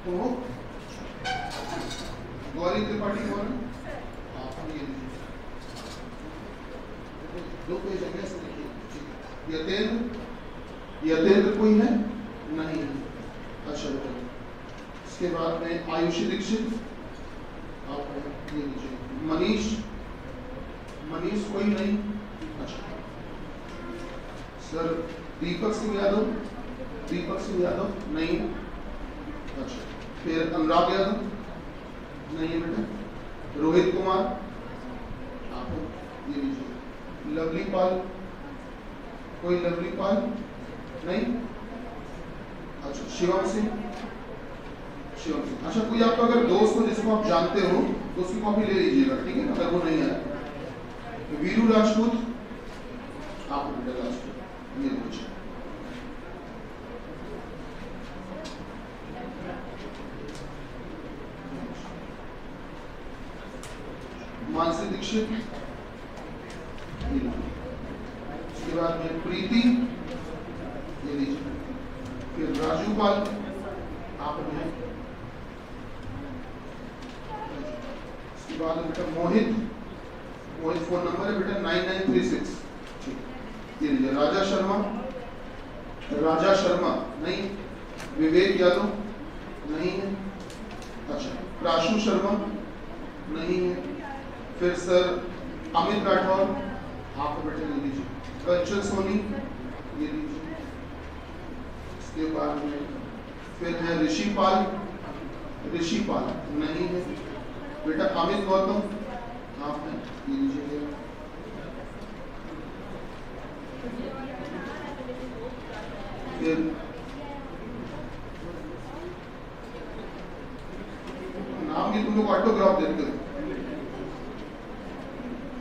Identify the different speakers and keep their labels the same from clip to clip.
Speaker 1: तो गौरी त्रिपाठी कौन है? आप ये दो पेज है कैसे देखिए। यतेंद्र कोई है नहीं? अच्छा बेटा, इसके बाद में आयुषी दीक्षित आप ये लीजिए। मनीष कोई नहीं? अच्छा सर दीपक सिंह यादव नहीं? अच्छा फिर अनुराग यादव नहीं है बेटा। रोहित कुमार आप ये लीजिए। लवली पाल नहीं? अच्छा शिवम सिंह। अच्छा कोई आपका अगर दोस्त हो जिसको आप जानते हो तो उसकी कॉपी ले लीजिएगा, ठीक है, अगर वो नहीं आया। वीरू राजपूत आप बेटा राजपूत ये लीजिए। मानसी दीक्षित, उसके बाद में प्रीति ये लीजिए। फिर राजू पाल आपने, उसके बाद बेटा मोहित फोन नंबर है बेटा 9936 ये लीजिए। राजा शर्मा नहीं? विवेक यादव नहीं है? अच्छा प्राशु शर्मा नहीं है? फिर सर अमित राठौर आप बेटे ले लीजिए। कंचन सोनी ये लीजिए। इसके बाद में फिर है ऋषि पाल नहीं है बेटा। अमित गौतम आप ये लीजिए। फिर नाम की तुम लोग ऑटोग्राफ देते हो,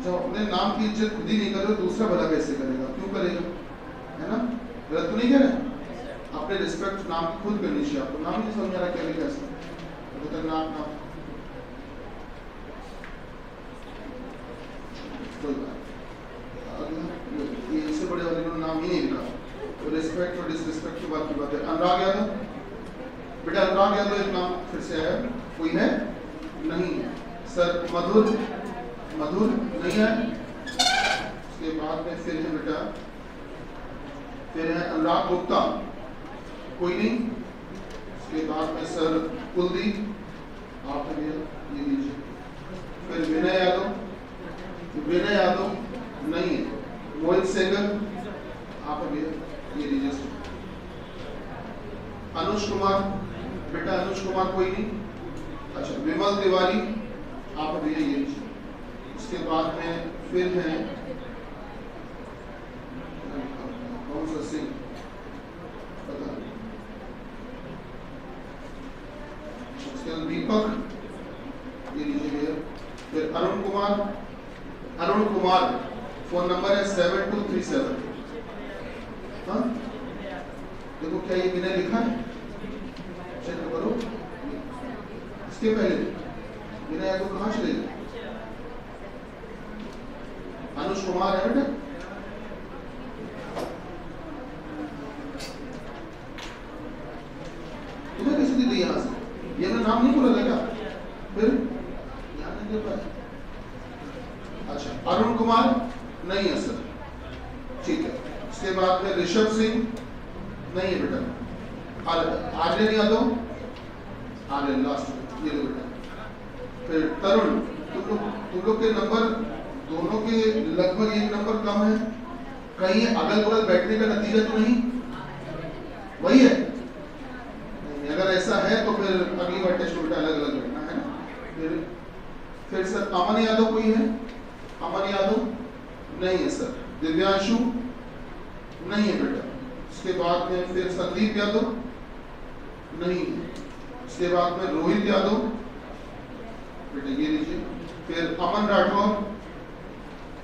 Speaker 1: जब अपने नाम की इज्जत खुद ही नहीं करो दूसरा भला कैसे करेगा? क्यों करेगा? है ना, गलत तो नहीं कह रहे? अपने रिस्पेक्ट नाम की खुद करनी चाहिए। आपको नाम नहीं समझ रहा क्या कैसे खतरनाक नाम कोई बात ये इससे बड़े वाले नाम ही नहीं लिखा तो रिस्पेक्ट और डिसरिस्पेक्ट की बात है। अनुराग यादव बेटा, अनुराग यादव एक नाम फिर से है, कोई है नहीं? सर मधुर नहीं है? उसके बाद में फिर है बेटा, फिर है अनुराग गुप्ता कोई नहीं? उसके बाद में सर कुलदीप आप ये लीजिए। फिर विनय यादव नहीं है? मोहित सेगल आप ये लीजिए। अनुज कुमार बेटा, अनुज कुमार कोई नहीं? अच्छा विमल तिवारी आप ये लीजिए। उसके बाद में फिर है कौन सा सिंह पता नहीं। उसके बाद दीपक ये लीजिए। फिर अरुण कुमार फोन नंबर है 7237। हाँ देखो क्या ये बिना लिखा है? चेक करो। इसके पहले बिना तो कहाँ चले गए? अनुज कुमार है बेटा? तुम्हें कैसे दी थी यहाँ से? ये मैं नाम नहीं बोला था? फिर यहाँ नहीं दे पाया। अच्छा अरुण कुमार नहीं है सर, ठीक है। उसके बाद में ऋषभ सिंह नहीं है बेटा। आर्यन यादव लास्ट ये लो बेटा। फिर तरुण, तुम लोग के नंबर दोनों के लगभग एक नंबर कम है। कहीं अगल बगल बैठने का नतीजा तो नहीं वही है? नहीं, अगर ऐसा है तो फिर अगली बार टेस्ट उल्टा अलग अलग बैठना है ना। फिर सर अमन यादव कोई है? अमन यादव नहीं है सर। दिव्यांशु नहीं है बेटा। उसके बाद में फिर संदीप यादव नहीं है। उसके बाद में रोहित यादव बेटा ये लीजिए। फिर अमन राठौर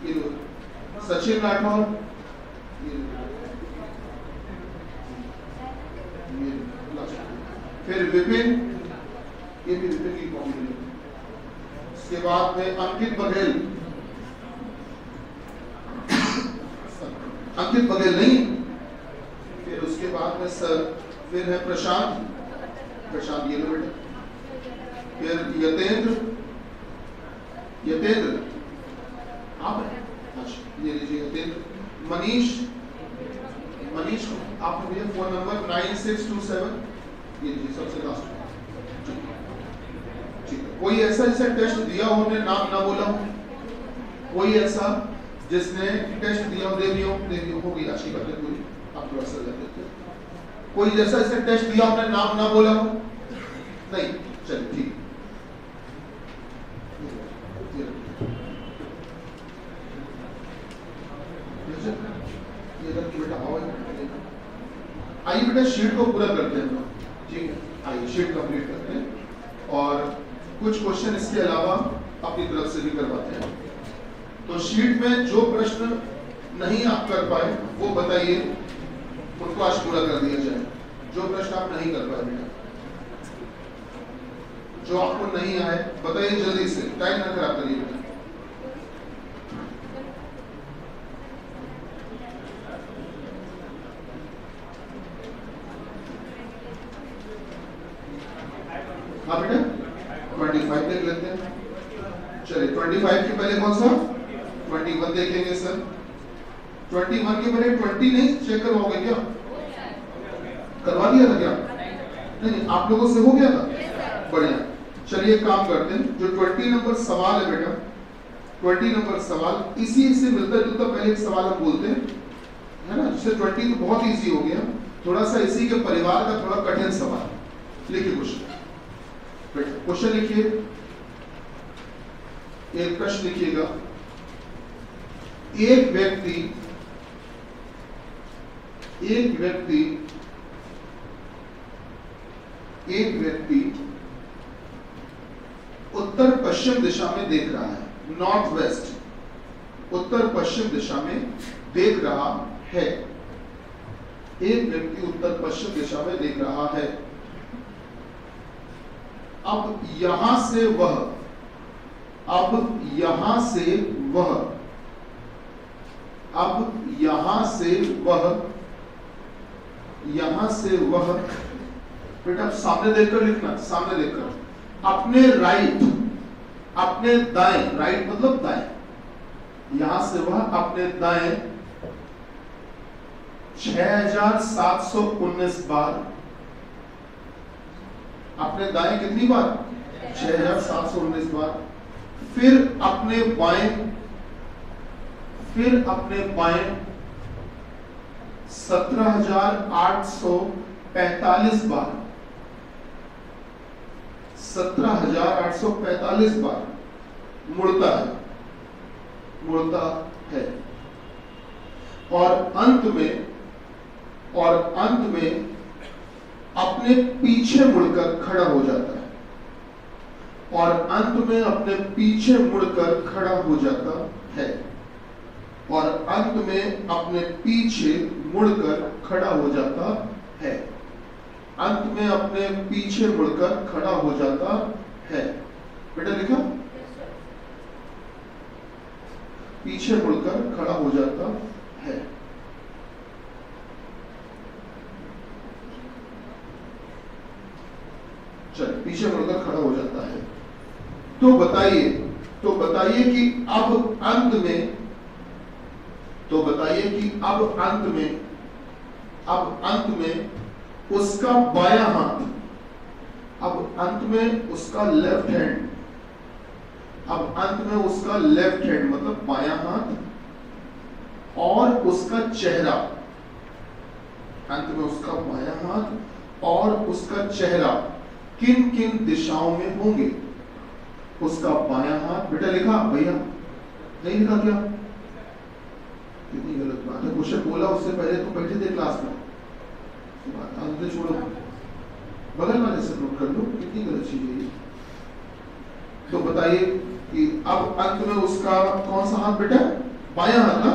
Speaker 1: ये लो। सचिन राठौर ये लो। फिर विपिन ये भी विपिन की कॉपी लो। उसके बाद में अंकित बघेल नहीं। फिर उसके बाद में सर फिर है प्रशांत, प्रशांत ये लो बेटा। फिर यतेंद्र, यतेंद्र आप हैं, अच्छा ये लीजिए यतेंद्र। मनीष, मनीष आप भैया फोन नंबर 9627 ये लीजिए सबसे लास्ट। ठीक है, कोई ऐसा जिसने टेस्ट दिया हो, ने नाम ना बोला हो, कोई ऐसा जिसने टेस्ट दिया हो, देवियों देवियों हो गई अच्छी बात है पूरी, आप थोड़ा सा ले लेते। कोई जैसा जिसने टेस्ट दिया हो, ने नाम ना बोला हो, नहीं, चलिए ठीक। ये बेटा आओ, आइए बेटा शीट को पूरा करते हैं, ठीक है, आइए शीट कंप्लीट करते हैं और कुछ क्वेश्चन इसके अलावा अपनी तरफ से भी करवाते हैं। तो शीट में जो प्रश्न नहीं आप कर पाए वो बताइए, उनको आज पूरा कर दिया जाए। जो प्रश्न आप नहीं कर पाए बेटा, जो आपको नहीं आए बताइए जल्दी से, टाइम ना खराब करिए बेटा। हाँ बेटा 25 देख लेते हैं। चलिए 25 के पहले कौन सा 21 देखेंगे सर। 21 के पहले 20 नहीं चेक करवाओगे क्या? करवा दिया था क्या? नहीं आप लोगों से हो गया था, बढ़िया। चलिए काम करते हैं, जो 20 नंबर सवाल है बेटा, 20 नंबर सवाल इसी से मिलता जुलता पहले एक सवाल हम बोलते हैं, है ना, जिससे 20 तो बहुत इजी हो गया, थोड़ा सा इसी के परिवार का थोड़ा कठिन सवाल। लिखिए क्वेश्चन, क्वेश्चन लिखिए, एक प्रश्न लिखिएगा। एक व्यक्ति उत्तर पश्चिम दिशा में देख रहा है, नॉर्थ वेस्ट, उत्तर पश्चिम दिशा में देख रहा है। एक व्यक्ति उत्तर पश्चिम दिशा में देख रहा है। अब यहां से वह बेटा सामने देखकर लिखना, सामने देखकर अपने राइट, अपने दाएं, राइट मतलब दाएं, यहां से वह अपने दाएं 6719 बार, अपने दाएं कितनी बार 6719 बार, फिर अपने बाएं 17,845 बार, 17,845 बार मुड़ता है और अंत में अपने पीछे मुड़कर खड़ा हो जाता है, और अंत में अपने पीछे मुड़कर खड़ा हो जाता है, और अंत में अपने पीछे मुड़कर खड़ा हो जाता है, अंत में अपने पीछे मुड़कर खड़ा हो जाता है। बेटा लिखा, पीछे मुड़कर खड़ा हो जाता है। चलिए पीछे मुड़कर खड़ा हो जाता है। तो बताइए कि अब अंत में उसका बायां हाथ, अब अंत में उसका लेफ्ट हैंड, मतलब बायां हाथ और उसका चेहरा, अंत में उसका बायां हाथ और उसका चेहरा किन किन दिशाओं में होंगे? उसका बायां हाथ, बेटा लिखा भैया, नहीं लिखा क्या? कितनी गलत बात है, क्वेश्चन बोला उससे पहले तो बैठे थे क्लास में, छोड़ो बगल वाले से नोट कर लो, कितनी गलत चीज है। तो बताइए कि अब अंत में उसका कौन सा हाथ बेटा? बायां हाथ ना,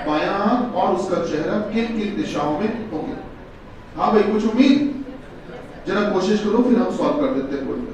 Speaker 1: बायां हाथ और उसका चेहरा किन किन दिशाओं में होंगे? हाँ भाई कुछ उम्मीद, जरा कोशिश करो, फिर हम सॉल्व कर देते हैं बोर्ड पे।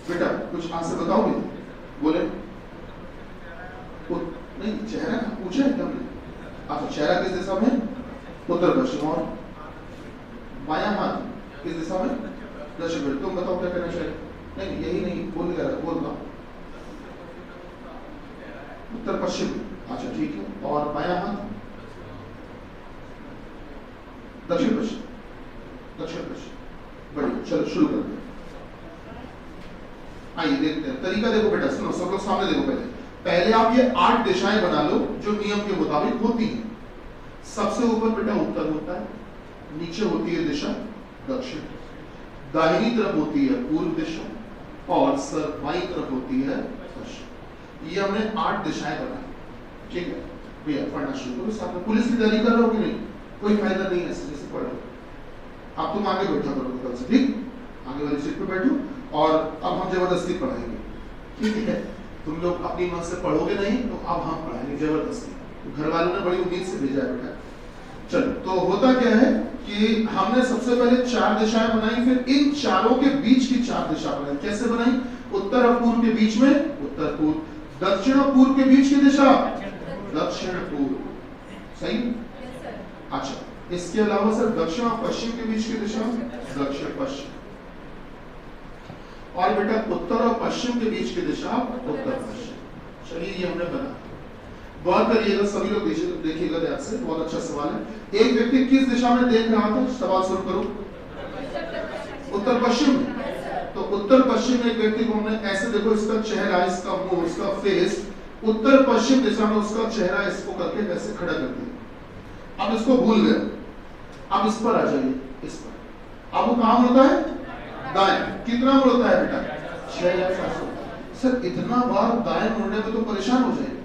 Speaker 1: बेटा कुछ आंसर बताओगे? बोले नहीं, चेहरा का पूछा है तुमने? अच्छा, चेहरा किस दिशा में? उत्तर पश्चिम। और बायां हाथ किस दिशा में? दक्षिण। तुम बताओ क्या करना चाहिए? नहीं यही नहीं, बोल दो उत्तर पश्चिम। अच्छा ठीक है, और बायां हाथ? दक्षिण पश्चिम। दक्षिण पश्चिम, बढ़िया। चलो शुरू करते हैं। आइए देखते हैं तरीका। देखो बेटा, सुनो, सब लोग सामने देखो। पहले आप ये 8 दिशाएं बना लो जो नियम के मुताबिक होती हैं। सबसे ऊपर बेटा उत्तर होता है, नीचे होती है दिशा दक्षिण, दाहिनी तरफ होती है पूर्व दिशा, और सर बाईं तरफ होती है पश्चिम। ये हमने 8 दिशाएं बनाई। ठीक है भैया, पढ़ना शुरू करो। साथ में पुलिस की तैयारी कर रहे हो कि नहीं? कोई फायदा नहीं है ऐसे जैसे पढ़ रहे हो। अब तुम आगे बैठा करोगे कल से, ठीक? आगे वाली सीट पे बैठो, और अब हम जबरदस्ती पढ़ाएंगे। ठीक है, तुम लोग अपनी मन से पढ़ोगे नहीं, तो अब हम पढ़ाएंगे जबरदस्ती। तो घर वालों ने बड़ी उम्मीद से भेजा है बेटा। चलो, तो होता क्या है कि हमने सबसे पहले 4 दिशाएं बनाई, फिर इन चारों के बीच की 4 दिशा बनाई। कैसे बनाई? उत्तर और पूर्व के बीच में उत्तर पूर्व, दक्षिण और पूर्व के बीच की दिशा दक्षिण पूर्व। सही? अच्छा, इसके अलावा सर दक्षिण और पश्चिम के बीच की दिशा दक्षिण पश्चिम, और बेटा उत्तर और पश्चिम के बीच की दिशा उत्तर पश्चिम। चलिए, ये हमने बना। गौर करिएगा सभी लोग, देखिएगा ध्यान से, बहुत अच्छा सवाल है। एक व्यक्ति किस दिशा में देख रहा था? सवाल शुरू करो। उत्तर पश्चिम में। तो उत्तर पश्चिम में एक व्यक्ति को हमने ऐसे, देखो इसका चेहरा, इसका मुंह, इसका फेस उत्तर पश्चिम दिशा में, उसका चेहरा इसको करके ऐसे खड़ा कर दिया। अब इसको भूल गए, अब इस पर आ जाइए, इस पर। अब वो कहां होता है? दाएं। कितना मुड़ता है बेटा? 6 या 7। सर इतना बार दाएं मुड़ने में तो परेशान हो जाए।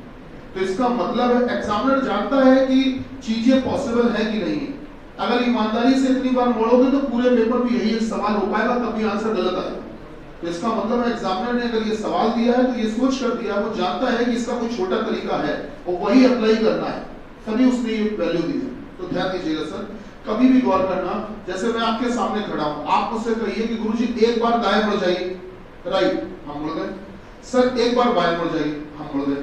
Speaker 1: तो इसका मतलब है एग्जामिनर जानता है कि चीजें पॉसिबल है कि नहीं है। अगर ईमानदारी से इतनी बार मोड़ोगे तो पूरे पेपर में यही सवाल हो पाएगा, तभी आंसर गलत आएगा। तो इसका मतलब है एग्जामिनर ने अगर ये सवाल दिया है तो ये सोच कर दिया, वो जानता है कि इसका कोई छोटा तरीका है और वही अप्लाई करना है, तभी उसने ये वैल्यू दी है। तो ध्यान दीजिएगा सर, कभी भी गौर करना। जैसे मैं आपके सामने खड़ा हूं, आप मुझसे कहिए कि गुरुजी एक बार दाएं मुड़ जाइए, राइट, हम मुड़ गए। सर एक बार बाएं मुड़ जाइए, हम मुड़ गए।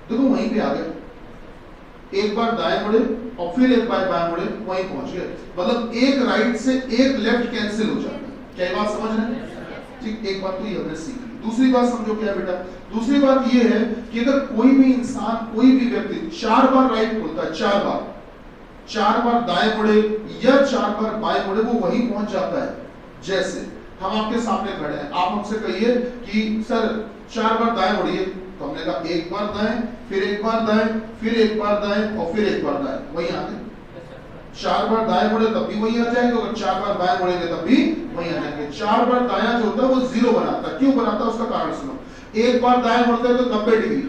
Speaker 1: देखो वहीं पे आ गए। एक बार दाएं मुड़े और फिर एक बार बाएं मुड़े, वहीं पहुंच गए। मतलब एक राइट से एक लेफ्ट कैंसिल हो जाता है। क्या बात समझ रहे हैं? ठीक, एक बात तो ये हमने सीख ली। दूसरी बात समझो क्या बेटा? दूसरी बात ये है कि अगर कोई भी इंसान, कोई भी व्यक्ति 4 बार राइट मुड़ता है, 4 बार दाएं मुड़े या 4 बार बाएं मुड़े, वो वहीं पहुंच जाता है। जैसे हम आपके सामने खड़े हैं, आप हमसे कहिए कि सर 4 बार दाएं मुड़िए, तो हमने कहा एक बार दाएं, फिर एक बार दाएं, फिर एक बार दाएं, और फिर एक बार दाएं, वहीं आ गए। 4 बार दाएं मुड़े तब भी वहीं आ जाएंगे, अगर 4 बार बाएं मुड़ेंगे तब भी वहीं आ जाएंगे। 4 बार दायां जो होता है वो 0 बनाता है। क्यों बनाता है? उसका कारण सुनो। एक बार दाएं मुड़ते हैं तो 90 डिग्री,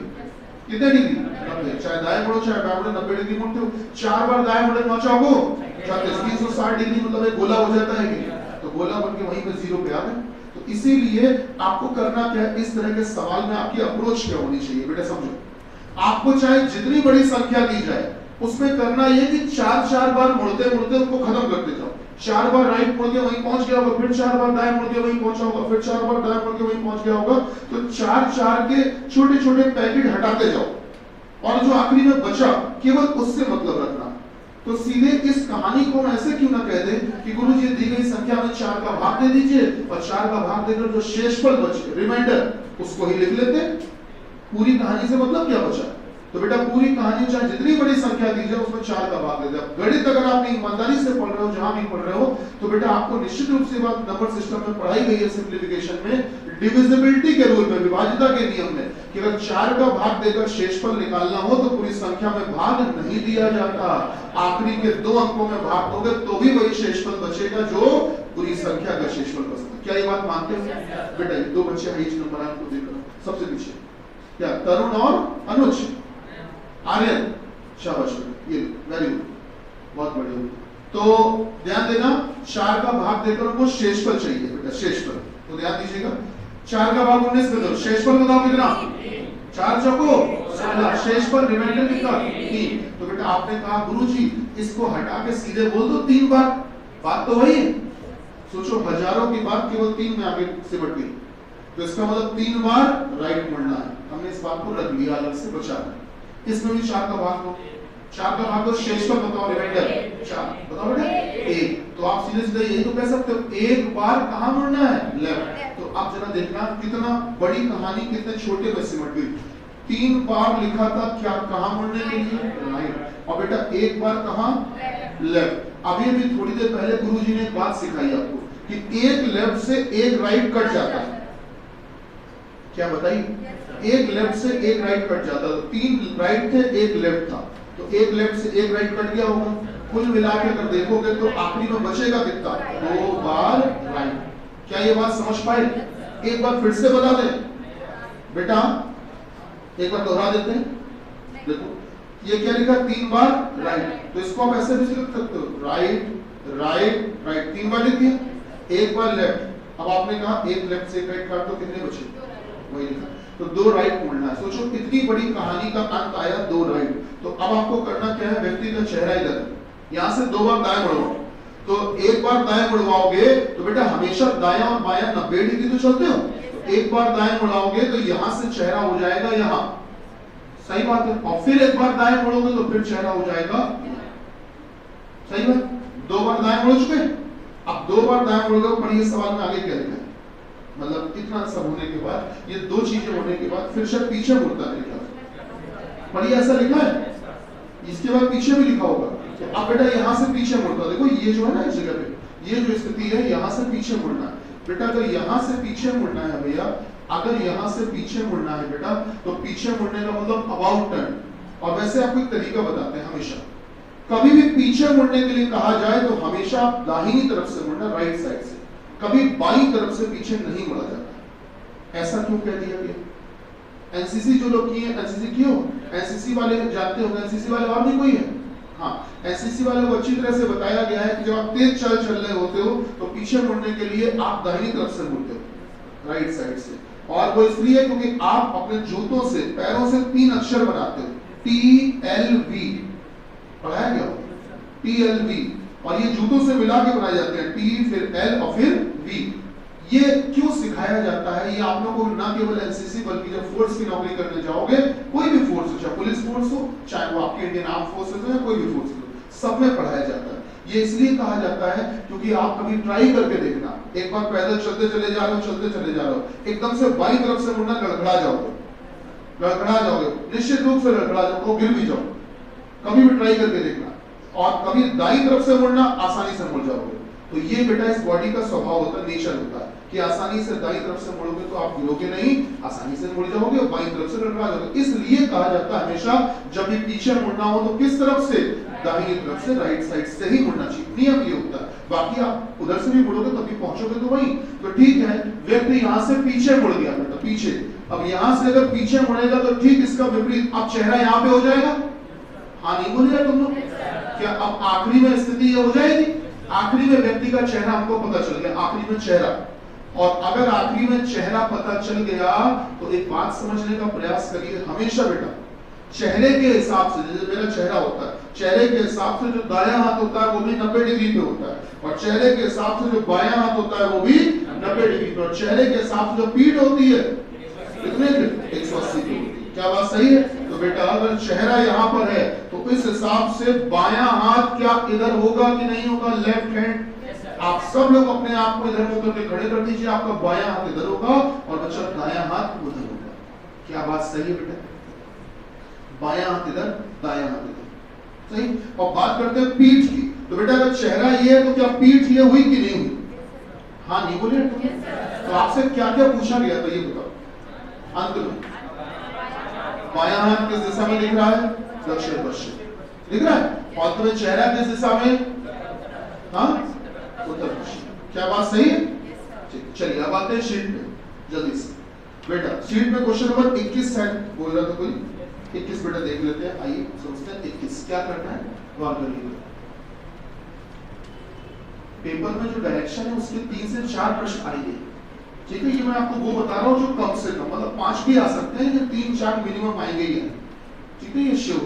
Speaker 1: कितने डिग्री? 90। चाहे दाएं मुड़ो चाहे बाएं मुड़ो, 90 डिग्री मुड़ते हो। 4 बार दाएं मुड़े पहुंचाओ 360 डिग्री, मतलब एक गोला हो जाता है कि, तो गोला बन के वहीं पे 0 पे आ गए। तो इसीलिए आपको करना क्या है, इस तरह के सवाल में आपकी अप्रोच क्या होनी चाहिए बेटा? समझो, आपको चाहे जितनी बड़ी संख्या दी जाए, उसमें करना यह कि 4 बार मुड़ते मुड़ते उनको खत्म करते जाओ। 4 बार राइट मुड़ के वहीं पहुंच गया होगा, फिर 4 बार दाएं मुड़ के वहीं पहुंचा होगा, फिर 4 बार दाएं मुड़ के वहीं पहुंच गया होगा। तो 4 के छोटे छोटे पैकेट हटाते जाओ, और जो आखिरी में बचा केवल उससे मतलब रखना। तो सीधे इस कहानी को हम ऐसे क्यों ना कह दें कि गुरुजी दी गई संख्या में 4 का भाग दे दीजिए, और 4 का भाग देकर जो शेषफल बचे, रिमाइंडर, उसको ही लिख लेते। पूरी कहानी से मतलब क्या बचा? तो बेटा पूरी कहानी चाहे जितनी बड़ी संख्या दी जाए उसमें 4 का भाग दे दे। गणित अगर आप ईमानदारी से पढ़ रहे हो, जहां भी पढ़ रहे हो, तो बेटा आपको निश्चित रूप से बात नंबर सिस्टम में पढ़ाई गई है, सिंप्लीफिकेशन में, डिविजिबिलिटी के रूल में, विभाज्यता के नियम में, कि अगर 4 का भाग देकर शेषफल निकालना हो तो पूरी संख्या में भाग नहीं दिया जाता। आखिरी के 2 अंकों में भाग दोगे तो भी वही शेषफल बचेगा जो पूरी संख्या का शेषफल पसंद है। क्या ये बात मानते हो बेटा? ये दो बच्चे हाईएस्ट नंबर आए, उनको देखो सबसे पीछे क्या, तरुण और अनुज, आर्यन, शाबाश बेटा, ये वेरी गुड, बहुत बढ़िया। तो ध्यान देना, 4 का भाग देकर उनको शेषफल चाहिए बेटा, शेषफल। तो ध्यान दीजिएगा, 4 का भाग 19 में दो, शेषफल बताओ कितना, 4 चौको 16, शेषफल रिमाइंडर कितना 3। तो बेटा आपने कहा गुरुजी इसको हटा के सीधे बोल दो 3 बार, बात तो वही है। सोचो हजारों की बात केवल 3 में आगे सिमट गई, तो इसका मतलब 3 बार राइट मुड़ना है। हमने इस बात को रख लिया अलग से बचा। इसमें भी 4 का भाग दो, 4 का भाग दो, शेषफल बताओ रिमाइंडर 4, बताओ बेटा 1। तो आप सीधे सीधे यही तो कह सकते हो, एक बार कहां मुड़ना है, लेफ्ट। तो आप जरा देखना कितना बड़ी कहानी कितने छोटे में सिमट गई। 3 बार लिखा था क्या, कहां मुड़ने के लिए, राइट। और बेटा एक बार कहां, लेफ्ट। अभी भी थोड़ी देर पहले गुरुजी ने एक बात सिखाई आपको कि एक लेफ्ट से एक राइट कट जाता है। क्या बताइए, एक लेफ्ट से एक राइट कट जाता है। 3 राइट थे, एक लेफ्ट था, तो एक लेफ्ट से एक राइट कट गया होगा। कुल मिला के अगर देखोगे तो आखिरी में बचेगा कितना, 2 बार राइट। क्या ये बात समझ पाए? एक बार फिर से बता दें बेटा, एक बार दोहरा देते हैं। देखो ये क्या लिखा, 3 बार राइट, तो इसको आप ऐसे भी लिख सकते हो, राइट राइट राइट, 3 बार लिख दिया, एक बार लेफ्ट। अब आपने कहा एक लेफ्ट से एक राइट काट दो, कितने बचे, वही लिखा। तो 2 राइट मुड़ना है। सोचो कितनी बड़ी कहानी का अंत आया, 2 राइट। तो अब आपको करना क्या है, व्यक्ति का चेहरा इधर, यहाँ से 2 बार दाएं मुड़वाओ। तो एक बार दाएं मुड़वाओगे तो बेटा हमेशा दायां और बायां 90 डिग्री तो चलते हो, तो एक बार दाएं मुड़ाओगे तो यहाँ से चेहरा हो जाएगा यहाँ, सही बात है। और फिर एक बार दाएं मुड़ोगे तो फिर चेहरा हो जाएगा, सही बात। 2 बार दाएं मुड़ चुके, अब 2 बार दाएं मुड़ोगे। पढ़िए सवाल में आगे क्या लिखा है, मतलब इतना सब होने के बाद, ये 2 चीजें होने के बाद फिर शायद पीछे मुड़ता है लिखा, पढ़िए ऐसा लिखा है, इसके बाद पीछे भी लिखा होगा। तो अब बेटा यहाँ से पीछे मुड़ता, देखो ये जो है ना इस जगह पे, ये जो स्थिति है यहाँ से पीछे मुड़ना है बेटा। अगर यहाँ से पीछे मुड़ना है भैया, अगर यहाँ से पीछे मुड़ना है बेटा, तो पीछे मुड़ने का मतलब अबाउट टर्न। और वैसे आपको एक तरीका बताते हैं, हमेशा कभी भी पीछे मुड़ने के लिए कहा जाए तो हमेशा आप दाहिनी तरफ से मुड़ना, राइट साइड से, कभी बाईं तरफ से पीछे नहीं मुड़ा जाता। ऐसा क्यों कह दिया गया? एनसीसी जो लोग किए, एनसीसी क्यों, एनसीसी वाले जानते होंगे, एनसीसी वाले और भी कोई है? हाँ, एनसीसी वाले को अच्छी तरह से बताया गया है कि जब आप तेज चल रहे होते हो तो पीछे मुड़ने के लिए आप दाहिनी तरफ से मुड़ते हो, राइट साइड से। और वो इसलिए क्योंकि आप अपने जूतों से, पैरों से 3 अक्षर बनाते हो, TLV, पढ़ाया गया TLV, और ये जूतों से मिला के बनाए जाते हैं, T फिर L और फिर V। ये क्यों सिखाया जाता है? ये आप लोगों को ना केवल एनसीसी बल्कि जब फोर्स की नौकरी करने जाओगे, कोई भी फोर्स हो, चाहे पुलिस फोर्स हो, चाहे वो आपके इंडियन आर्म फोर्सेस हो या कोई भी फोर्स हो, सब में पढ़ाया जाता है। ये इसलिए कहा जाता है क्योंकि आप कभी ट्राई करके देखना, एक बार पैदल चलते चले जा रहे हो, चलते चले जा रहे हो, एकदम से बाईं तरफ से मुड़ना, गड़गड़ा जाओगे, गड़गड़ा जाओगे, निश्चित रूप से गड़गड़ा जाओगे, गिर भी जाओ। कभी भी ट्राई करके देखना। और कभी दाईं तरफ से मुड़ना, आसानी से मुड़ जाओगे। तो ये बेटा इस बॉडी का स्वभाव होता है, नेचर होता है कि आसानी से दाईं तरफ से मुड़ोगे तो आप गिरोगे नहीं, आसानी से मुड़ जाओगे, और बाईं तरफ से गड़गड़ा जाओगे। इसलिए कहा जाता है हमेशा जब भी पीछे मुड़ना हो तो किस तरफ से, दाहिनी तरफ से, राइट साइड से ही मुड़ना चाहिए। नियम ये होता है। बाकी आप उधर से भी मुड़ोगे तभी पहुंचोगे तो वहीं। तो ठीक है, व्यक्ति यहाँ से पीछे मुड़ गया बेटा, पीछे। अब यहाँ से अगर पीछे मुड़ेगा तो ठीक इसका विपरीत, अब चेहरा यहाँ पे हो जाएगा। हाँ नहीं बोलिए तुम लोग, क्या अब आखिरी में स्थिति ये हो जाएगी? आखिरी में व्यक्ति का चेहरा हमको पता चल गया, आखिरी में चेहरा। और अगर आखिरी में चेहरा पता चल गया तो एक बात समझने का प्रयास करिए हमेशा बेटा, चेहरे के हिसाब से, जैसे मेरा चेहरा होता है, चेहरे के हिसाब से जो दायां हाथ होता है वो भी 90 डिग्री पे होता है, और चेहरे के हिसाब से जो बायां हाथ होता है वो भी 90 डिग्री पे, और चेहरे के हिसाब से जो पीठ होती है कितने पे, 180 पे होती है। क्या बात सही है? तो बेटा अगर चेहरा यहाँ पर है तो इस हिसाब से बायां हाथ क्या इधर होगा कि नहीं होगा, लेफ्ट हैंड। आप सब लोग अपने आप को इधर मुड़ के खड़े कर दीजिए, आपका बायां हाथ इधर होगा और बच्चा दायां हाथ उधर होगा। क्या बात सही है बेटा? बायां हाथ इधर, दायां हाथ इधर, सही। और बात करते हैं पीठ की, तो बेटा अगर चेहरा ये है तो क्या पीठ ये हुई कि नहीं हुई? हाँ नहीं बोलिए। तो आपसे क्या क्या पूछा गया था ये बताओ अंत में। बायां हाथ किस दिशा में दिख रहा है? दक्षिण पश्चिम दिख रहा है। और तुम्हें चेहरा किस दिशा में? हाँ उत्तर पश्चिम। क्या बात सही है? चलिए अब आते हैं शीट पे जल्दी से। बेटा शीट में क्वेश्चन नंबर 21 है, बोल रहा था कोई 21 बेटा देख लेते हैं, आइए सोचते हैं 21 क्या करना है, गौर करिए। पेपर में जो डायरेक्शन है उसके 3 से 4 प्रश्न आएंगे, ठीक है। ये मैं आपको वो बता रहा हूँ जो कम से कम मतलब 5 भी आ सकते हैं, ये 3-4 मिनिमम आएंगे ही, ठीक है, ये श्योर,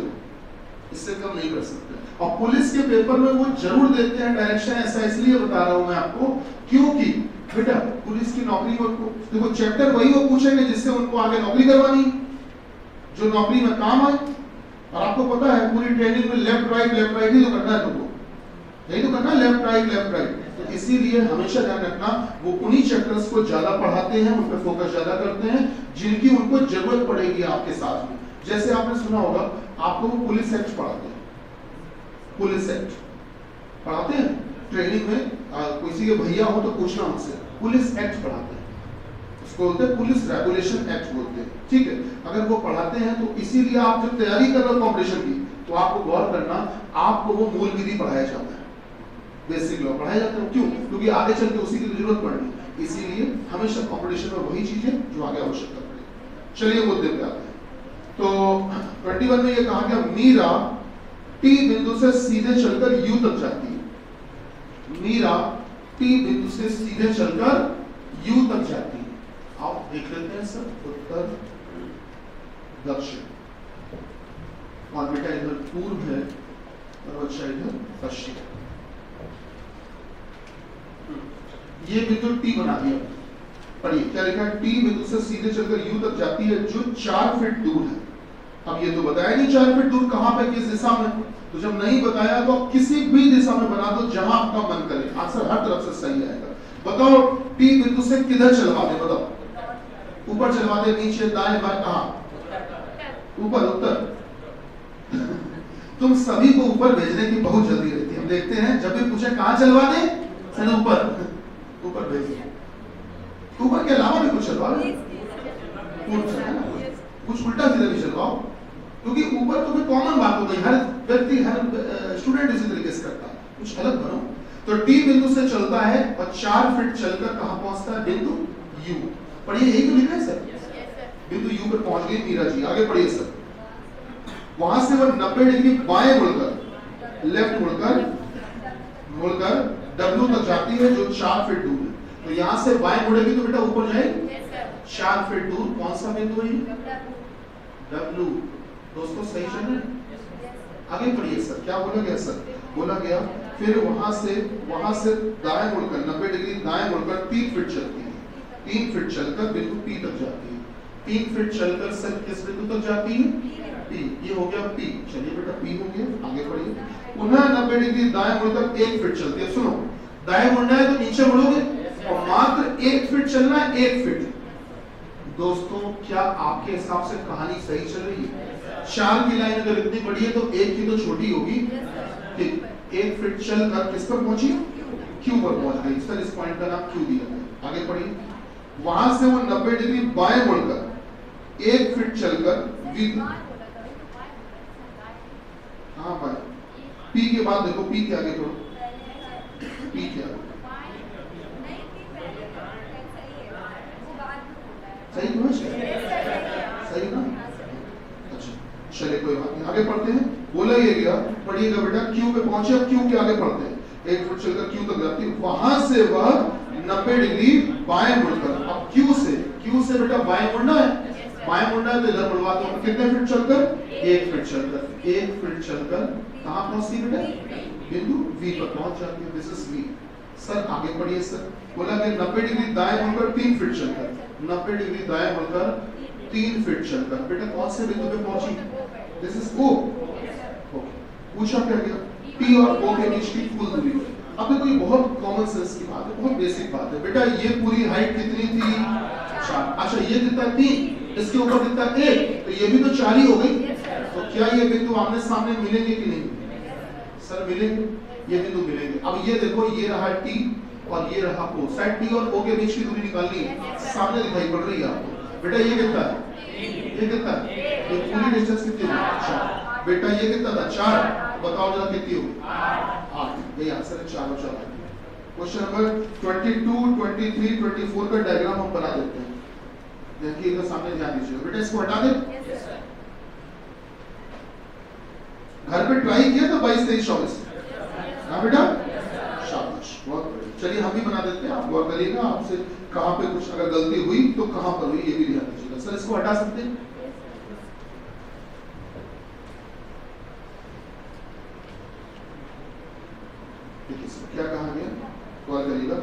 Speaker 1: इससे कम नहीं कर सकते। और पुलिस के पेपर में वो जरूर देते हैं डायरेक्शन, ऐसा इसलिए बता रहा हूं मैं आपको क्योंकि बेटा पुलिस की नौकरी को देखो, चैप्टर वही वो पूछेंगे जिससे उनको आगे नौकरी करवानी, जो नौकरी में काम आए। और आपको पता है पूरी ट्रेनिंग में लेफ्ट राइट ही तो करना है तुमको, यही तो करना है, लेफ्ट राइट। तो इसीलिए हमेशा ध्यान रखना वो उन्हीं चैप्टर्स को ज्यादा पढ़ाते हैं, उन पर फोकस ज्यादा करते हैं जिनकी उनको जरूरत पड़ेगी आपके साथ में। जैसे आपने सुना होगा आपको वो पुलिस एक्ट पढ़ाते हैं, पुलिस एक्ट पढ़ाते हैं ट्रेनिंग में, किसी के भैया हो तो पूछना उनसे, पुलिस एक्ट पढ़ाते हैं, उसको बोलते हैं पुलिस रेगुलेशन एक्ट बोलते हैं, ठीक है। अगर वो पढ़ाते हैं तो इसीलिए आप जब तैयारी कर रहे हो कॉम्पिटिशन की तो आपको गौर करना, आपको वो मूल विधि पढ़ाया जाता है, बेसिक लॉ पढ़ाया जाता है। क्यों? क्योंकि आगे चल के उसी की जरूरत पड़ेगी, इसीलिए हमेशा कॉम्पिटिशन में वही चीजें जो आगे आवश्यकता पड़ेगी। चलिए मुद्दे पे आते हैं। तो 21 में ये कहा गया मीरा टी बिंदु से सीधे चलकर यू तक जाती है, मीरा टी बिंदु से सीधे चलकर यू तक जाती है। आप देख लेते हैं सर, उत्तर दक्षिण, और बेटा इधर पूर्व है और अच्छा इधर पश्चिम। ये बिंदु टी बना दिया, पढ़िए क्या लिखा है, टी बिंदु से सीधे चलकर यू तक जाती है जो 4 फीट दूर है। अब ये तो बताया नहीं 4 फीट दूर कहां पे, किस दिशा में, तो जब नहीं बताया तो आप किसी भी दिशा में बना दो जहां आपका मन करे, आंसर हर तरफ से सही आएगा। बताओ टी बिंदु से किधर चलवा दे, बताओ, ऊपर चलवा दे, नीचे, दाएं बाएं, कहां, ऊपर, उत्तर। तुम सभी को ऊपर भेजने की बहुत जल्दी रहती है, हम देखते हैं जब भी पूछे कहां चलवा दे, चलो ऊपर भेज, ऊपर के अलावा भी कुछ चलवाओ, कुछ उल्टा सीधा भी चलवाओ, क्योंकि ऊपर तो कॉमन बात हो गई, हर व्यक्ति हर स्टूडेंट इसी तरीके से करता है, कुछ अलग बनो। तो टी बिंदु से चलता है और 4 फीट चलकर कहां पहुंचता है, बिंदु यू। पढ़िए यही तो लिखा है सर, बिंदु यू पर पहुंच गई मीरा जी, आगे पढ़िए सर। वहां से वह 90 डिग्री बाएं मुड़कर, लेफ्ट मुड़कर डब्ल्यू तक जाती है जो 4 फीट दूर है। तो यहां से बाएं मुड़ेगी तो बेटा ऊपर जाएगी 4 फीट दूर, कौन सा बिंदु है, डब्ल्यू। दोस्तों सही चल रहे हैं, आगे पढ़िए सर, क्या बोला गया सर, बोला गया फिर वहां से दाएं मुड़कर 90 डिग्री दाएं मुड़कर 3 फीट चलती है, 3 फीट चलकर बिंदु पी तक जाती है, 3 फीट चलकर सर किस बिंदु तक जाती है, पी। ये हो गया पी, चलिए बेटा पी हो गया, आगे पढ़िए। पुनः 90 डिग्री दाएं मुड़कर 1 फीट चलती है, सुनो दाएं मुड़ना है तो नीचे मुड़ोगे और मात्र 1 फीट चलना है, 1 फीट। दोस्तों क्या आपके हिसाब से कहानी सही चल रही है? 4 की लाइन अगर इतनी बड़ी है तो 1 की तो छोटी होगी, ठीक। 1 फीट चलकर किस पर पहुंची, क्यू पर पहुंच गई, सर इस पॉइंट का नाम क्यू दिया गया। आगे पढ़िए, वहां से वो 90 डिग्री बाएं मुड़कर 1 फीट चलकर वी, हाँ बाएं, पी के बाद देखो, पी के आगे पढ़ो, पी के आगे सही समझ, सही ना, अच्छा चलिए कोई बात नहीं, आगे पढ़ते हैं। बोला ये गया, पढ़िएगा बेटा, क्यू पे पहुंचे, अब क्यू के आगे पढ़ते हैं, 1 फुट चलकर क्यू तक जाती है, वहां से वह 90 डिग्री बाएं मुड़कर, अब क्यू से बेटा बाएं मुड़ना है, बाएं मुड़ना है तो इधर मुड़वाते हैं, कितने फीट चलकर, 1 फीट चलकर कहां पहुंचती बेटा, बिंदु वी पर पहुंच जाती है, दिस इज वी। सर आगे पढ़िए सर, बोला कि 90 डिग्री दाएं मुड़कर 3 फीट चलकर, 90 डिग्री दाएं मुड़कर 3 फीट चलकर बेटा कौन से बिंदु पे पहुंची, दिस इज ओ। पूछा क्या गया, पी और ओ के बीच की कुल दूरी। अब देखो ये बहुत कॉमन सेंस की बात है, बहुत बेसिक बात है बेटा, ये पूरी हाइट कितनी थी, 4, अच्छा ये कितना 3, इसके ऊपर कितना 1, तो ये भी तो 4 ही हो गई। तो क्या ये बिंदु आमने सामने मिलेंगे कि नहीं, सर मिलेंगे, ये बिंदु मिलेंगे। अब ये देखो, ये रहा टी और ये रहा ओ, साइड टी और ओ के बीच की दूरी निकालनी है, सामने दिखाई पड़ रही है आपको बेटा, ये कितना है, ये कितना है, ये पूरी डिस्टेंस कितनी है, 4 बेटा, ये कितना था 4, बताओ जरा कितनी होगी, 8, यही आंसर है, 4 और 4। क्वेश्चन नंबर 22, 23, 24 का डायग्राम हम बना देते हैं। देखिए इधर सामने ध्यान दीजिएगा बेटा, इसको हटा दे। घर पे ट्राई किया था 22, 23, 24? हाँ बेटा, शाबाश, बहुत बढ़िया। चलिए हम भी बना देते हैं, आप गौर करिएगा आपसे कहाँ पे कुछ अगर गलती हुई तो कहाँ पर हुई ये भी ध्यान दीजिएगा। सर इसको हटा सकते हैं? क्या कहा गया, गौर करिएगा।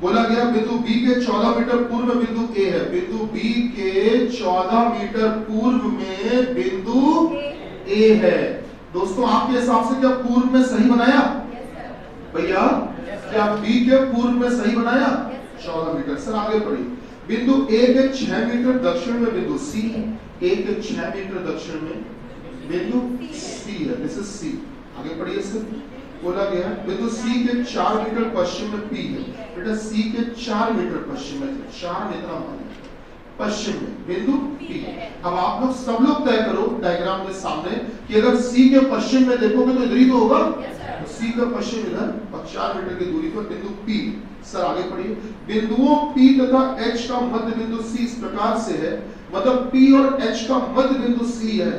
Speaker 1: बोला गया बिंदु बी के 14 मीटर पूर्व में बिंदु ए है। बिंदु बी के 14 मीटर पूर्व में बिंदु ए है। दोस्तों आपके हिसाब से क्या पूर्व में सही बनाया भैया? क्या बी के पूर्व में सही बनाया? 14 मीटर। सर आगे पढ़िए। बिंदु ए के 6 मीटर दक्षिण में बिंदु सी, ए के 6 मीटर दक्षिण में बिंदु सी है। This is C. आगे पढ़िए सर। बोला गया बिंदु सी के 4 मीटर पश्चिम में पी है। बेटा सी के 4 मीटर पश्चिम में, 4 में इतना माने पश्चिम में बिंदु पी। अब आप लोग सब लोग तय करो डायग्राम के सामने कि अगर सी के पश्चिम में देखोगे तो इधर ही तो होगा। तो सी का पश्चिम इधर और 4 मीटर की दूरी पर बिंदु पी। सर आगे पढ़िए। बिंदुओं पी तथा एच का मध्य बिंदु सी इस प्रकार से है, मतलब पी और एच का मध्य बिंदु सी है।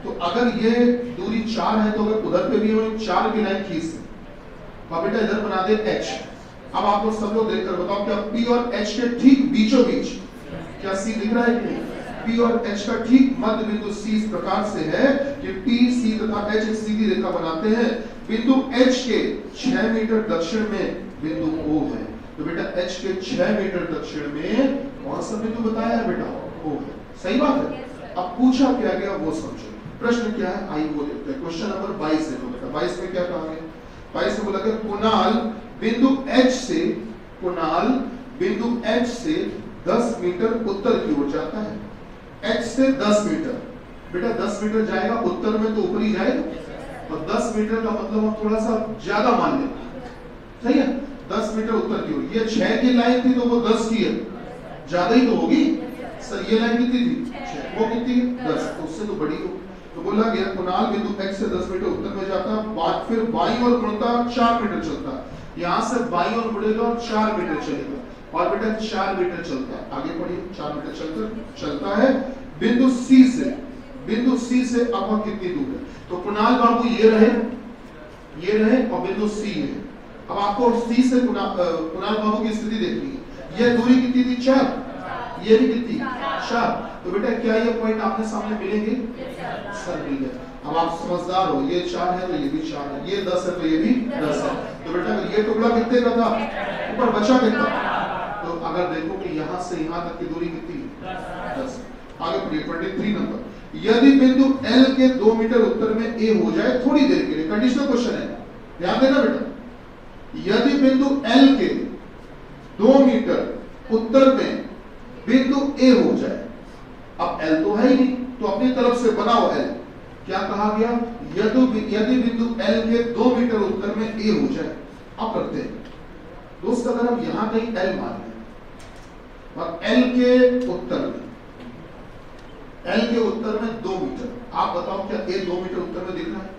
Speaker 1: तो अगर ये दूरी 4 है तो अगर उधर पे भी हम 4 की लाइन खींच दें, अब बेटा इधर बना दे h। अब आप लोग सब लोग देखकर बताओ क्या p और h के ठीक बीचों बीच क्या c दिख रहा है कि नहीं? p और h का ठीक मध्य बिंदु c इस प्रकार से है कि p, c तथा h एक सीधी रेखा बनाते हैं। बिंदु h के 6 मीटर दक्षिण में बिंदु o है। तो बेटा h के 6 मीटर दक्षिण में कौन सा बिंदु बताया है बेटा? o है। सही बात है। अब पूछा क्या गया वो समझो। प्रश्न क्या है आइए वो देखते हैं। क्वेश्चन नंबर 22 है। तो बेटा 22 में क्या कहा गया? 22 में बोला गया कुणाल बिंदु H से, कुणाल बिंदु H से 10 मीटर उत्तर की ओर जाता है। H से 10 मीटर। बेटा 10 मीटर जाएगा उत्तर में तो ऊपर ही जाएगा, और 10 मीटर का मतलब हम थोड़ा सा ज्यादा मान लेते, सही है? 10 मीटर उत्तर की ओर। ये 6 की लाइन थी तो वो 10 की है, ज्यादा ही तो होगी। सर ये लाइन कितनी थी? 6। वो कितनी है? 10। तो उससे तो बड़ी हो। तो बोला गया कुणाल बिंदु X से 10 मीटर उत्तर में जाता, बाद फिर बाईं ओर मुड़ता 4 मीटर चलता। यहाँ से बाईं ओर मुड़ेगा और 4 मीटर चलेगा, और बेटा 4 मीटर चलता है। आगे पढ़िए। 4 मीटर चलता है बिंदु C से। बिंदु C से अब कितनी दूर है? तो कुणाल बाबू ये रहे और बिंदु C है। अब आपको C से कुणाल बाबू की स्थिति देखनी है। ये दूरी कितनी थी? 4। ये भी कितनी? 4। तो बेटा क्या ये पॉइंट आपने सामने मिलेंगे? सर मिल गए। अब आप समझदार हो, ये 4 है तो ये भी 4 है, ये 10 है तो ये भी 10 है। तो बेटा ये टुकड़ा कितने का था? ऊपर बचा कितना? तो अगर देखो कि यहाँ से यहाँ तक की दूरी कितनी? 10। आगे बढ़िए 23 नंबर। यदि बिंदु L के 2 मीटर उत्तर में A हो जाए थोड़ी देर के लिए, कंडीशनल क्वेश्चन है, ध्यान देना बेटा। यदि बिंदु L के 2 मीटर उत्तर में बिंदु A हो जाए, अब L तो है ही नहीं तो अपनी तरफ से बनाओ L। क्या कहा गया? यदि बिंदु L के 2 मीटर उत्तर में A हो जाए। अब करते हैं दोस्त, अगर हम यहां कहीं L मान लें और L के उत्तर में 2 मीटर, आप बताओ क्या A 2 मीटर उत्तर में दिख रहा है?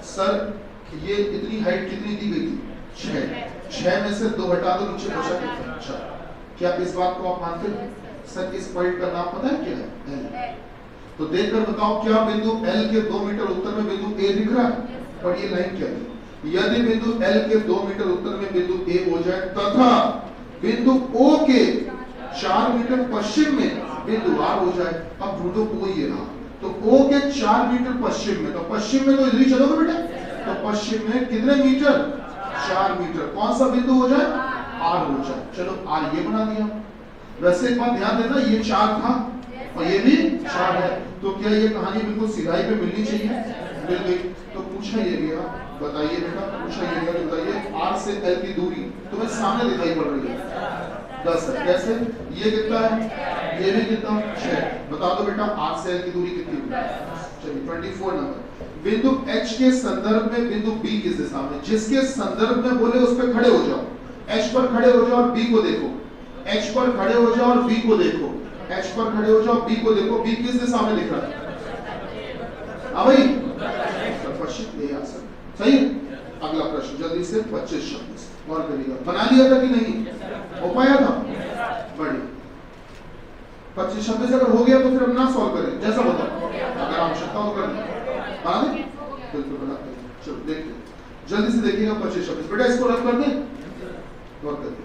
Speaker 1: सर ये इतनी हाइट कितनी दी गई थी? 6 में से 2 हटा दो, नीचे बचा कितना? 4। क्या इस बात को आप मानते हैं? सर इस पॉइंट का नाम पता है क्या है? L। तो देखकर बताओ क्या बिंदु L के 2 मीटर उत्तर में बिंदु A दिख रहा है? और ये लाइन क्या है? यदि बिंदु L के 2 मीटर उत्तर में बिंदु A हो जाए तथा बिंदु O के 4 मीटर पश्चिम में बिंदु R हो जाए। अब ढूंढो O ये रहा, तो O के 4 मीटर पश्चिम में, तो पश्चिम में तो इधर ही चलोगे बेटा। तो पश्चिम में कितने मीटर? 4 मीटर। कौन सा बिंदु हो जाए? R हो जाए। चलो R ये बना दिया। वैसे एक बात ध्यान देना, ये 4 था और ये भी 4 है, तो क्या ये कहानी बिल्कुल सिधाई पे मिलनी चाहिए? मिल गई। तो पूछा ये गया, बताइए बेटा, पूछा ये गया बताइए R से L की दूरी तुम्हें सामने दिखाई पड़ रही है 10 है। कैसे? ये कितना है? ये भी कितना? 6। बता दो बेटा R से L की दूरी कितनी है? चलिए 24 नंबर। बिंदु H के संदर्भ में बिंदु B किस दिशा में? जिसके संदर्भ में बोले उस पर खड़े हो जाओ। H पर खड़े हो जाओ और B को देखो। H पर खड़े हो जाओ और B को देखो। H पर खड़े हो जाओ, B को देखो। B किस दिशा में दिख रहा है? हाँ भाई, पश्चिम। सही है। अगला प्रश्न जल्दी से 25-26 और करिएगा। बना लिया था कि नहीं? हो पाया था? बढ़िया। 25-26 अगर हो गया तो फिर हम ना सॉल्व करें, जैसा बताओ, अगर आवश्यकता हो कर बना दें, बिल्कुल बनाते हैं। चलो देखते हैं, जल्दी से देखिएगा। 25-26 बेटा इसको रन कर दें, और कर दें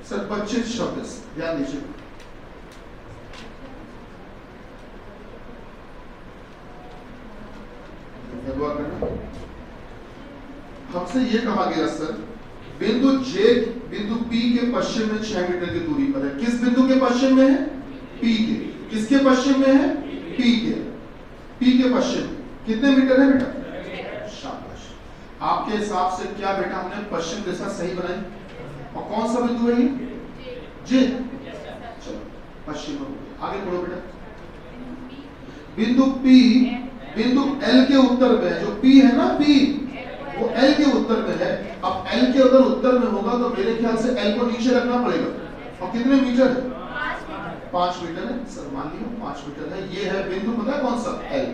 Speaker 1: सर। 25-26 ध्यान दीजिए। हमसे ये कहा गया सर, बिंदु जे बिंदु पी के पश्चिम में 6 मीटर की दूरी पर है। किस बिंदु के पश्चिम में है? पी के। किसके पश्चिम में है? पी के। पी के पश्चिम कितने मीटर है बेटा? शाबाश। आपके हिसाब से क्या बेटा हमने पश्चिम दिशा सही बनाई? और कौन सा बिंदु है ये? जे। चलो पश्चिम में आगे बढ़ो बेटा। बिंदु पी बिंदु एल के उत्तर में है। जो पी है ना, पी वो एल के उत्तर में है। अब एल के अगर उत्तर में होगा तो मेरे ख्याल से एल को नीचे रखना पड़ेगा। और कितने मीटर है? 5 मीटर है सर, मान लियो 5 मीटर है। ये है बिंदु, पता है कौन सा? एल।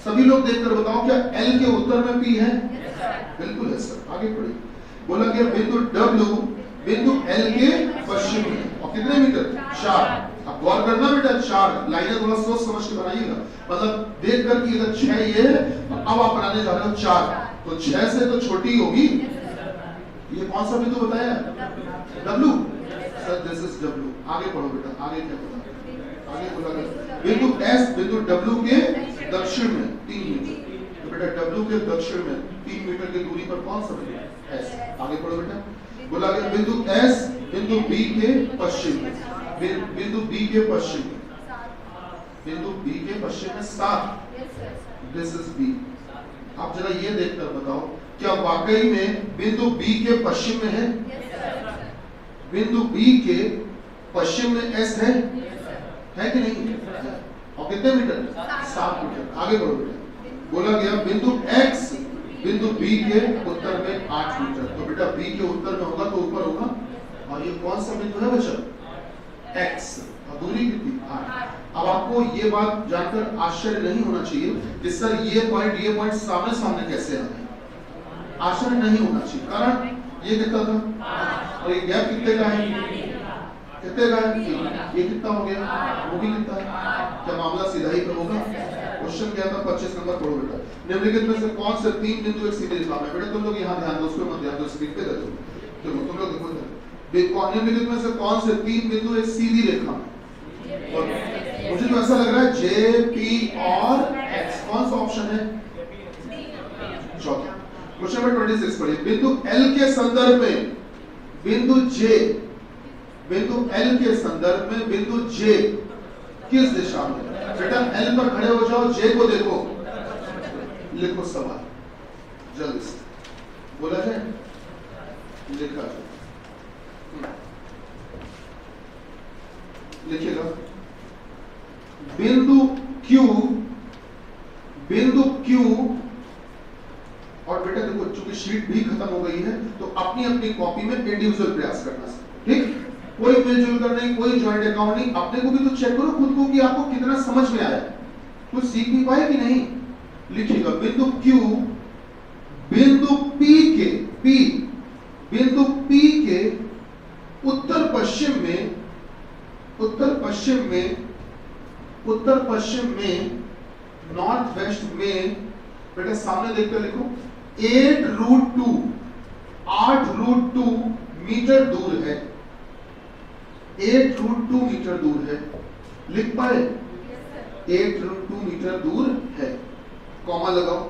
Speaker 1: सभी लोग देखकर बताओ, क्या एल के उत्तर में पी है? बिल्कुल है सर। आगे बढ़िए। बोला गया बिंदु डब्ल्यू बिंदु एल के पश्चिम में, और कितने मीटर? 4। अब गौर करना बेटा, 4 लाइनें थोड़ा सोच समझ के बनाइएगा। मतलब देख कर कि अगर 6 ये है, अब आप बनाने जा रहे हो 4, तो 6 से तो छोटी होगी। ये कौन सा बिंदु बताया? W sir, this is W. आगे पढ़ो बेटा, आगे क्या बोला? आगे बोला बिंदु एस बिंदु डब्ल्यू के दक्षिण में 3 मीटर। तो बेटा डब्ल्यू के दक्षिण में 3 मीटर की दूरी पर कौन सा बिंदु? एस। आगे पढ़ो बेटा। बोला गया बिंदु एस बिंदु बी के पश्चिम में, बिंदु बी के पश्चिम में, बिंदु बी के पश्चिम में 7। This is B. आप जरा ये देखकर बताओ, क्या वाकई में बिंदु बी के पश्चिम में है? बिंदु बी के पश्चिम में एस है कि नहीं? और कितने मीटर? 7 मीटर। आगे बढ़ो बेटा। बोला गया बिंदु एक्स बिंदु बी के उत्तर में 8 मीटर। तो बेटा बी के उत्तर में होगा तो ऊपर होगा। और ये कौन सा बिंदु है बच्चा? एक्स। और दूरी कितनी? 8। अब आपको ये बात जानकर आश्चर्य नहीं होना चाहिए कि सर ये पॉइंट सामने सामने कैसे आ गए। आश्चर्य नहीं होना चाहिए, कारण ये कितना था और ये गैप कितने का है? कितने का है? ये कितना हो गया? वो भी कितना है? क्या मामला सीधा ही पे होगा? क्वेश्चन क्या था? 25 नंबर पढ़ो बेटा। निम्नलिखित में से कौन से 3 बिंदु एक सीधी रेखा में? बेटा तुम लोग यहाँ ध्यान दो, उसको मत ध्यान दो, स्क्रीन पे देखो। चलो तुम लोग देखो, निम्नलिखित में से कौन से 3 बिंदु एक सीधी रेखा में? और मुझे तो ऐसा लग रहा है जे, पी और एक्स। कौन सा ऑप्शन है? चौथा। क्वेश्चन नंबर 26 पढ़िए। बिंदु एल के संदर्भ में बिंदु जे, बिंदु एल के संदर्भ में बिंदु जे किस दिशा में? बेटा एल पर खड़े हो जाओ, जे को देखो, लिखो सवाल जल्दी से। बोला जाए, लिखा जाए, लिखिएगा। बिंदु क्यू, बिंदु क्यू। और बेटा देखो, चूंकि शीट भी खत्म हो गई है तो अपनी अपनी कॉपी में इंडिविजुअल प्रयास करना, ठीक? कोई मिलजुल कर नहीं, कोई ज्वाइंट अकाउंट नहीं। अपने को भी तो चेक करो खुद को कि आपको कितना समझ में आया, कुछ सीख भी पाए कि नहीं। लिखिएगा बिंदु क्यू बिंदु पी के, पी बिंदु पी के उत्तर पश्चिम में, उत्तर पश्चिम में, उत्तर पश्चिम में, नॉर्थ वेस्ट में, बेटा सामने देखकर लिखो 8√2, 8√2 मीटर दूर है। 8√2 मीटर दूर है। लिख पाए? 8√2 मीटर दूर है। कॉमा लगाओ।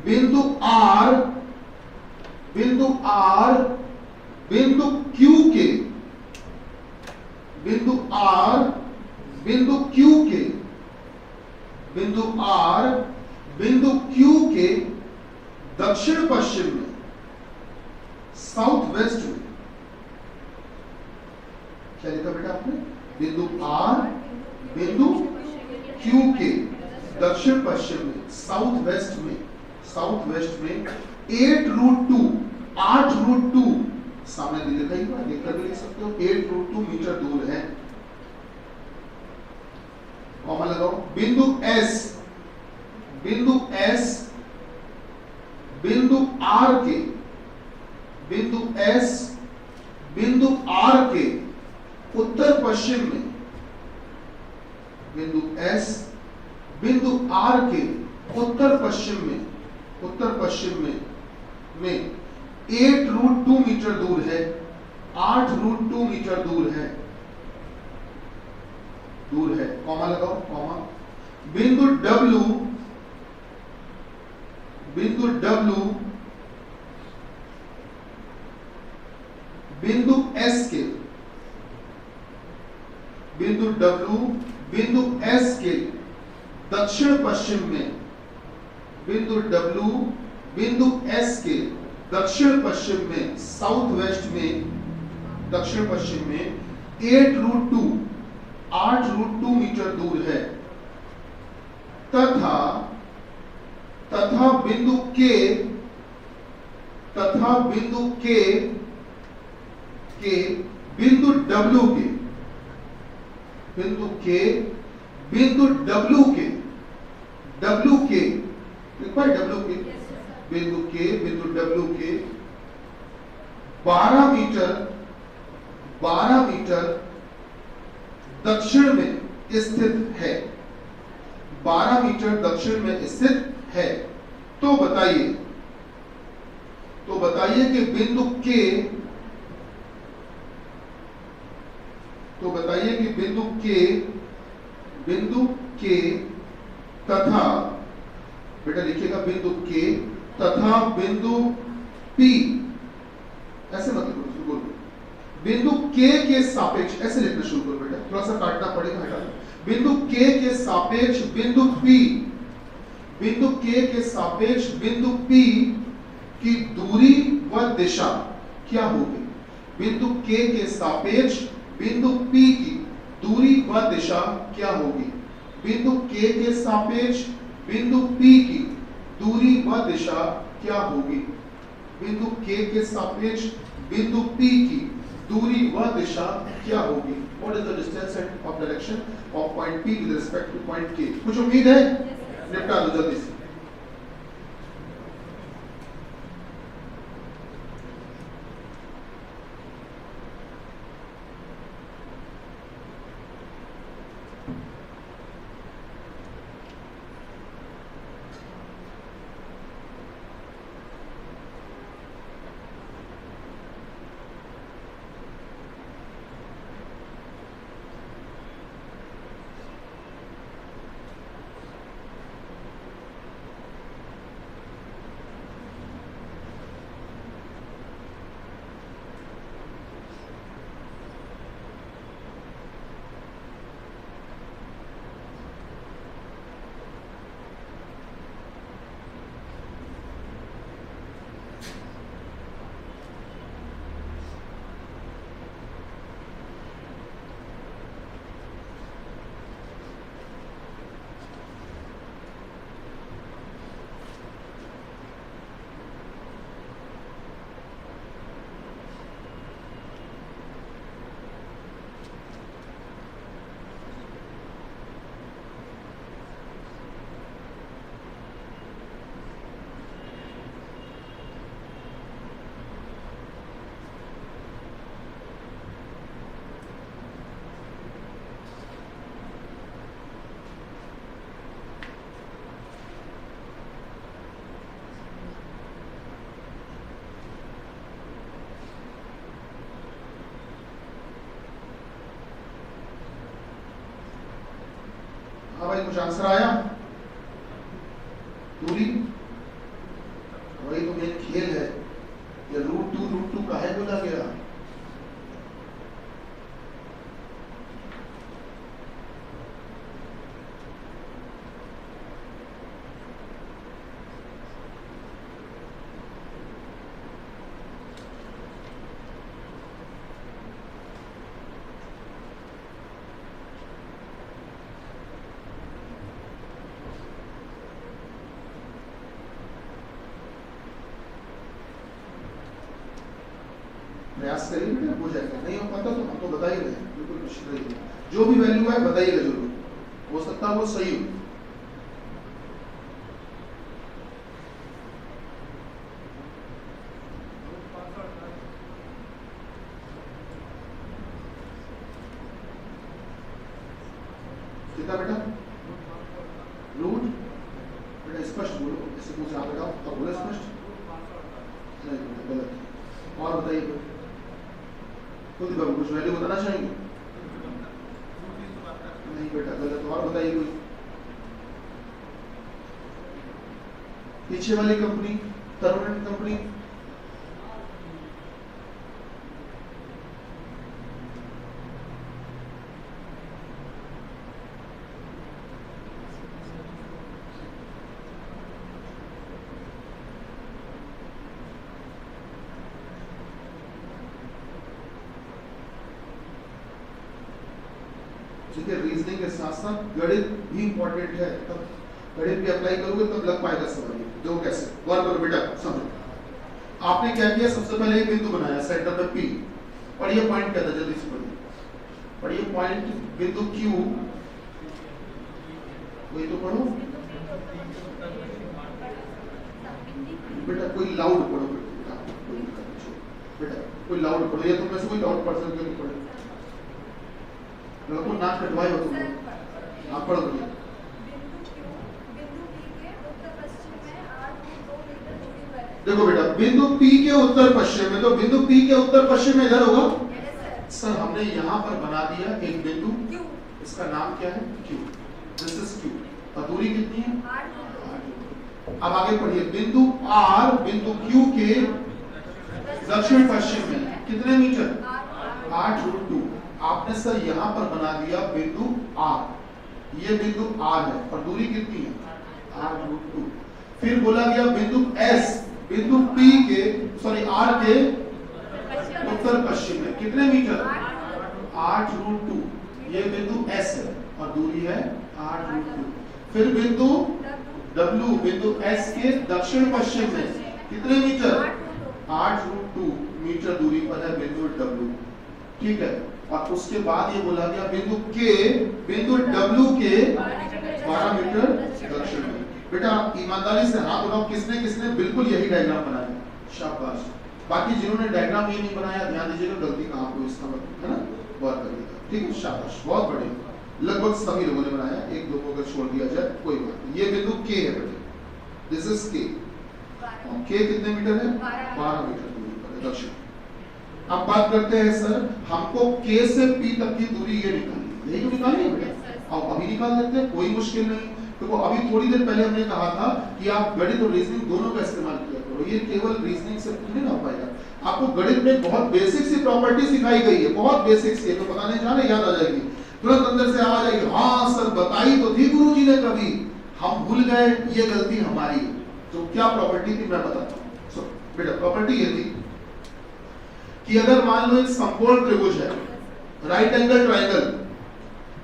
Speaker 1: बिंदु आर, बिंदु आर बिंदु क्यू के, बिंदु आर बिंदु क्यू के, बिंदु आर बिंदु क्यू के दक्षिण पश्चिम में, साउथ वेस्ट में। क्या लिखा बेटा आपने? बिंदु आर बिंदु क्यू के दक्षिण पश्चिम में, साउथ वेस्ट में, साउथ वेस्ट में 8√2, 8√2 सामने भी लिखा ही हुआ, लिखकर भी लिख सकते हो। 8√2 मीटर दूर है। कॉमा लगाओ। बिंदु एस, बिंदु एस बिंदु आर के, बिंदु S बिंदु R के उत्तर पश्चिम में, बिंदु S बिंदु R के उत्तर पश्चिम में 8√2 मीटर दूर है, 8√2 मीटर दूर है, कॉमा लगाओ, कॉमा। बिंदु W बिंदु S के, बिंदु W बिंदु S के दक्षिण पश्चिम में, बिंदु W बिंदु S के दक्षिण पश्चिम में, साउथ वेस्ट में, दक्षिण पश्चिम में 8√2 मीटर दूर है, तथा बिंदु K के बिंदु W के, बिंदु W के, बिंदु W के 12 मीटर दक्षिण में स्थित है, 12 मीटर दक्षिण में स्थित है। तो बताइए कि बिंदु K तथा, बेटा लिखिएगा, बिंदु K तथा बिंदु P, ऐसे मत लिखो, बिंदु K के सापेक्ष, ऐसे लिखना शुरू करो बेटा, थोड़ा सा काटना पड़ेगा, हटा दो। बिंदु K के सापेक्ष बिंदु P की दूरी व दिशा क्या होगी? बिंदु K के सापेक्ष बिंदु P की दूरी व दिशा क्या होगी? बिंदु K के सापेक्ष बिंदु P की दूरी व दिशा क्या होगी? बिंदु K के सापेक्ष बिंदु P की दूरी व दिशा क्या होगी? What is the distance of direction of point P with respect to point K? कुछ उम्मीद है? निपटा दो जल्दी से। हाँ भाई, कुछ आंसर आया? दूरी वही तो मेन खेल है, ये √2 काहे बोला गया? प्रयास करिए बेटा, हो जाएगा। नहीं हो पाता तो हम तो बता ही रहे हैं, बिल्कुल निश्चित रहिए। जो भी वैल्यू है बताइएगा जरूर, हो सकता है वो सही हो। कुलदीप बाबू कुछ वैल्यू बताना चाहेंगे? नहीं बेटा गलत, और बताइए कोई। पीछे वाली कंपनी तरुण कंपनी, ठीक है। रीजनिंग के साथ साथ गणित भी इंपॉर्टेंट है, तब गणित भी अप्लाई करोगे तब लग पाएगा समझ। देखो कैसे वर्क करो बेटा, समझो। आपने क्या किया, सबसे पहले एक बिंदु बनाया सेंटर पे P, और ये पॉइंट क्या था, जल्दी से पढ़िए। और ये पॉइंट बिंदु Q, वही तो पढ़ो बेटा, कोई लाउड पढ़ो बेटा, कोई लाउड पढ़ो, या तुम में से कोई लाउड पढ़ सकते हो तो पढ़ो, ना कटवाए हो तुम, आप पढ़ो बोलिए। देखो बेटा, बिंदु P के उत्तर पश्चिम में, तो बिंदु P के उत्तर पश्चिम में इधर होगा सर। हमने यहाँ पर बना दिया एक बिंदु, इसका नाम क्या है, Q, दिस इज Q, और दूरी कितनी है 8। अब आगे पढ़िए, बिंदु R बिंदु Q के दक्षिण पश्चिम में कितने मीटर, 8√2। आपने सर यहाँ पर बना दिया बिंदु R, ये बिंदु R है, और दूरी कितनी है 8√2। फिर बोला गया बिंदु S बिंदु P के R के उत्तर पश्चिम में कितने मीटर, 8√2, ये बिंदु S है और दूरी है 8√2। फिर बिंदु W बिंदु S के दक्षिण पश्चिम में कितने मीटर, 8√2 मीटर दूरी पर है बिंदु W, ठीक है। और उसके बाद ये बोला गया बिंदु K बिंदु W के 12 मीटर दक्षिण में। बेटा ईमानदारी से हाथ उठाओ, किसने किसने बिल्कुल यही डायग्राम बनाया, शाबाश। बाकी जिन्होंने डायग्राम ये नहीं बनाया, ध्यान दीजिएगा गलती कहाँ पे इसका मतलब है ना, बहुत करिएगा, ठीक है, शाबाश, बहुत बढ़िया। लगभग सभी लोगों ने बनाया, एक दो को अगर छोड़ दिया जाए कोई बात नहीं। ये बिंदु K है बेटा, दिस इज K, K कितने मीटर है, 12 मीटर दूरी पर है दक्षिण। अब बात करते हैं सर, हमको K से P तक की दूरी ये निकालनी है, यही तो निकालनी है बेटा, अब अभी निकाल लेते हैं, कोई मुश्किल नहीं। तो अभी थोड़ी देर पहले हमने कहा था कि आप गणित और रीजनिंग दोनों का इस्तेमाल किया करो, ये केवल रीजनिंग से नहीं हो पाएगा। आपको गणित में बहुत बेसिक सी प्रॉपर्टी सिखाई गई है, बहुत बेसिक सी, तो बताने जा रहे, याद आ जाएगी तुरंत अंदर से आवाज आएगी, हाँ सर बताई तो थी गुरुजी ने कभी, हम भूल गए, ये गलती हमारी। तो क्या प्रॉपर्टी थी मैं बताता हूँ। बेटा प्रॉपर्टी ये थी कि अगर मान लो एक समकोण त्रिभुज है, राइट एंगल ट्रायंगल,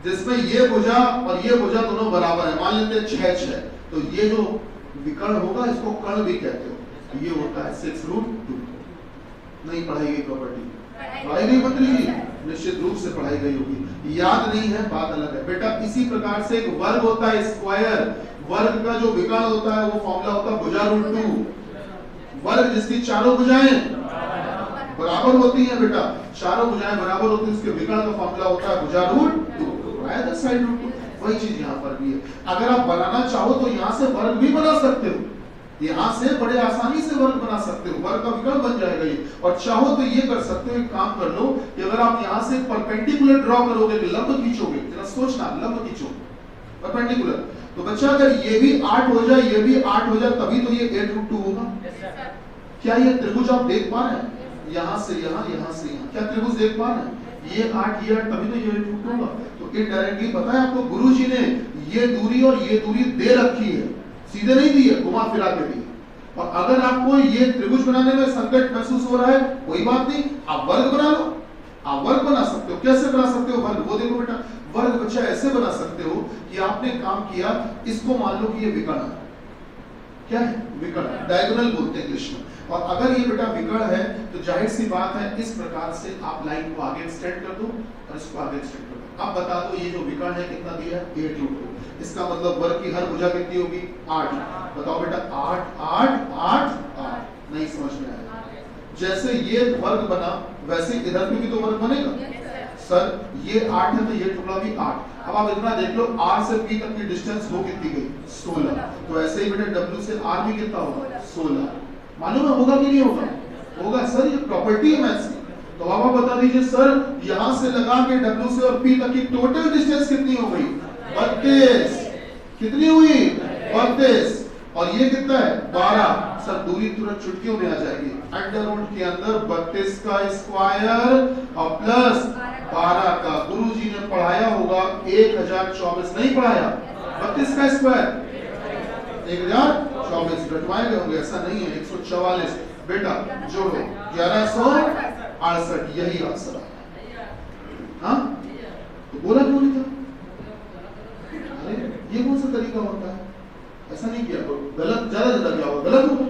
Speaker 1: जिसमें ये भुजा और ये भुजा दोनों बराबर है, मान लेते हैं 6 तो ये जो विकर्ण होगा इसको कर्ण भी कहते हो, ये होता है 6√2। नहीं पढ़ाई गई प्रॉपर्टी, पढ़ाई गई मंत्री जी, निश्चित रूप से पढ़ाई गई होगी, याद नहीं है बात अलग है। बेटा इसी प्रकार से एक वर्ग होता है स्क्वायर, वर्ग का जो विकर्ण होता है वो फॉर्मूला होता है भुजा√2। वर्ग जिसकी चारों भुजाएं बराबर होती हैं बेटा, चारों भुजाएं बराबर होती है, उसके विकर्ण का फॉर्मूला होता है भुजा√2, साइड√2। वही चीज यहाँ पर भी है, अगर आप बनाना चाहो तो यहाँ से वर्ग भी बना सकते हो, यहाँ से बड़े आसानी से वर्ग बना सकते हो, वर्ग का विकर्ण बन जाएगा ये। और चाहो तो ये कर सकते हो, एक काम कर लो कि अगर आप यहाँ से परपेंडिकुलर ड्रॉ करोगे, लंब खींचोगे, जरा सोचना, लंब खींचो परपेंडिकुलर, तो बच्चा अगर ये भी 8 हो जाए, ये भी 8 हो जाए, तभी तो ये 8√2 होगा। क्या ये त्रिभुज आप देख पा रहे हैं, यहाँ से यहाँ, यहाँ से यहाँ, क्या त्रिभुज देख पा रहे हैं, ये 8 ये 8, तभी तो ये 8√2 होगा। तो इनडायरेक्टली पता है आपको, गुरुजी ने ये दूरी और ये दूरी दे रखी है, सीधे नहीं दी है, घुमा फिरा के दी। और अगर आपको ये त्रिभुज बनाने में संकट महसूस हो रहा है, कोई बात नहीं, आप वर्ग बना लो, आप वर्ग बना सकते हो। कैसे बना सकते हो वर्ग, वो देखो बेटा, वर्ग बच्चा ऐसे बना सकते हो कि आपने काम किया, इसको मान लो कि ये विकर्ण है, क्या है विकर्ण, डायगोनल बोलते हैं इंग्लिश में। और अगर ये बेटा विकर्ण है तो जाहिर सी बात है, इस प्रकार से आप लाइन को आगे एक्सटेंड कर दो और इसको आगे एक्सटेंड कर दो। अब बता दो ये जो विकर्ण है कितना दिया है, 8√2। इसका मतलब वर्ग की हर भुजा कितनी होगी, 8। बताओ बेटा 8 8 8 8, नहीं समझ में आया। जैसे ये वर्ग बना वैसे इधर भी तो वर्ग बनेगा सर, ये 8 है तो ये टुकड़ा भी 8। अब आप इतना देख लो, R से P तक की डिस्टेंस हो कितनी गई, 16। तो ऐसे ही बेटा W से R भी कितना होगा, 16। मालूम है होगा कि नहीं होगा, होगा सर, ये प्रॉपर्टी है मैथ्स की। तो अब आप बता लीजिए सर, यहां से लगा के W से और P तक की टोटल डिस्टेंस कितनी हो गई? 32। कितनी हुई? 32। और ये कितना है? 12। सर दूरी तुरंत चुटकियों में आ जाएगी। अंडर रूट के अंदर 32 का स्क्वायर और प्लस 12 का। गुरुजी ने पढ़ाया होगा 1024, नहीं पढ़ाया? 32 का स्क्वायर 1024 घटवाए होंगे, ऐसा नहीं है। 144 बेटा जोड़ो 1168, यही आंसर है। हाँ तो बोला क्यों नहीं था? अरे ये कौन सा तरीका होता है? ऐसा नहीं किया तो गलत, ज्यादा क्या होगा? गलत होगा,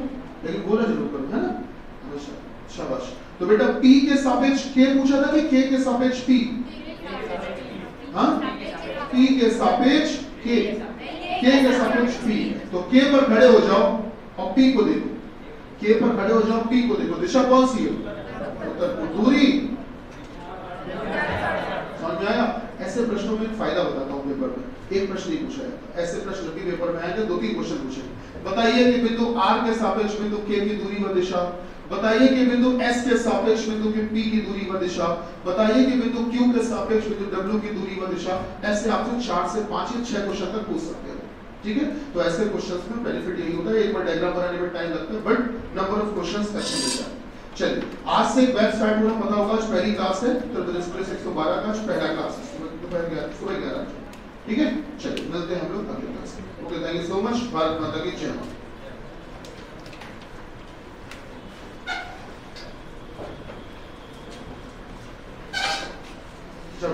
Speaker 1: लेकिन बोला जरूर करो, है ना? हमेशा। शाबाश। तो बेटा P के सापेक्ष K पूछा था कि K के सापेक्ष P? हाँ, P के सापेक्ष K, K के सापेक्ष P। तो K पर खड़े हो जाओ और P को देखो। K पर खड़े हो जाओ, P को देखो। दिशा कौन सी है? उत्तर को। दूरी समझ में आया? ऐसे प्रश्नों में एक फायदा बताता हूँ पेपर में। एक प्रश्न नहीं पूछा जाता, ऐसे प्रश्न भी पेपर में आएंगे, 2-3 क्वेश्चन पूछे। बताइए कि बिंदु R के सापेक्ष बिंदु K की दूरी व दिशा। बताइए कि बिंदु S के सापेक्ष बिंदु P की दूरी व दिशा। बताइए कि बिंदु Q के सापेक्ष बिंदु W की दूरी व दिशा। ऐसे आपसे 4 से 5 या 6 क्वेश्चन तक पूछ सकते हैं। ठीक है, तो ऐसे क्वेश्चंस में बेनिफिट यही होता है, एक बार डायग्राम बनाने में टाइम लगता है, बट नंबर ऑफ क्वेश्चंस अच्छे मिलते हैं। चलिए, आज से एक वेबसाइट होना पता होगा, आज पहली क्लास है, उत्तर प्रदेश पुलिस 112 का आज पहला क्लास है, सुबह 11। ठीक है, चलिए मिलते हैं हम लोग अगले क्लास में। Okay, thank you so much. Bharat माता की जय। चलो